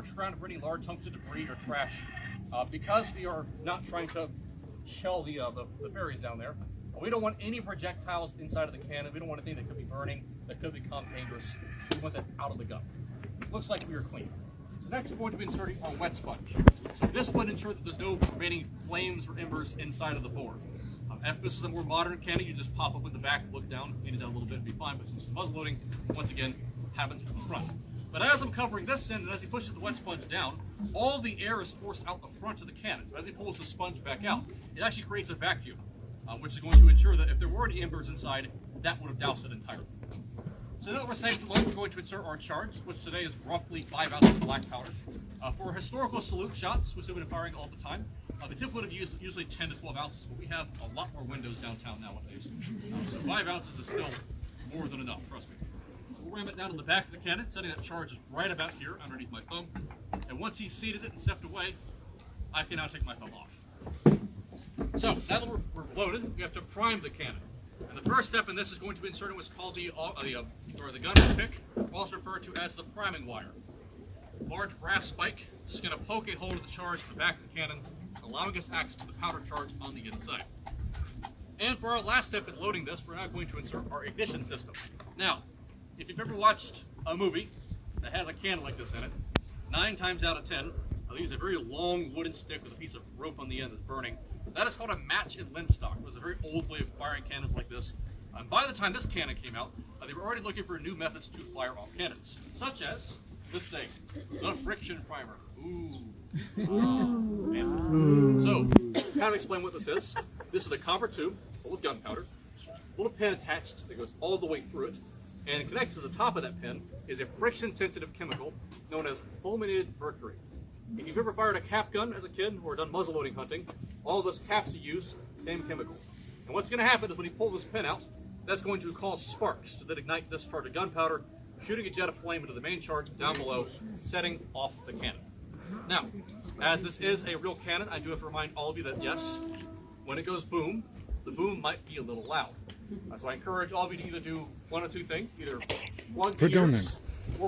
search around for any large chunks of debris or trash. Because we are not trying to shell the berries down there, we don't want any projectiles inside of the cannon. We don't want anything that could be burning, that could become dangerous. We want that out of the gun. It looks like we are clean. So next we're going to be inserting our wet sponge. So this would ensure that there's no remaining flames or embers inside of the bore. If this is a more modern cannon, you just pop up in the back, look down, clean it down a little bit, and be fine. But since the muzzle loading, once again, happens from the front. But as I'm covering this end, and as he pushes the wet sponge down, all the air is forced out the front of the cannon. So as he pulls the sponge back out, it actually creates a vacuum, which is going to ensure that if there were any embers inside, that would have doused it entirely. So now that we're safe to load, we're going to insert our charge, which today is roughly 5 ounces of black powder. For historical salute shots, which we've been firing all the time, the tip would have used usually 10 to 12 ounces, but we have a lot more windows downtown nowadays. So 5 ounces is still more than enough, trust me. We'll ram it down in the back of the cannon, setting that charge is right about here underneath my thumb. And once he's seated it and stepped away, I can now take my thumb off. So now that we're loaded, we have to prime the cannon. And the first step in this is going to be inserting what's called the gunner pick, also referred to as the priming wire. Large brass spike, just going to poke a hole in the charge in the back of the cannon, allowing us access to the powder charge on the inside. And for our last step in loading this, we're now going to insert our ignition system. Now, if you've ever watched a movie that has a cannon like this in it, 9 times out of 10, they'll use a very long wooden stick with a piece of rope on the end that's burning. That is called a match and linstock. It was a very old way of firing cannons like this. And by the time this cannon came out, they were already looking for new methods to fire off cannons, such as this thing, the friction primer. Ooh. Fancy. So, kind of explain what this is. This is a copper tube full of gunpowder, a little pin attached that goes all the way through it, and connected to the top of that pin is a friction-sensitive chemical known as fulminated mercury. If you've ever fired a cap gun as a kid or done muzzleloading hunting, all those caps you use, same chemical. And what's going to happen is when you pull this pin out, that's going to cause sparks to then ignite this charge of gunpowder, shooting a jet of flame into the main charge down below, setting off the cannon. Now, as this is a real cannon, I do have to remind all of you that yes, when it goes boom, the boom might be a little loud. So I encourage all of you to either do one of two things, either plug the ears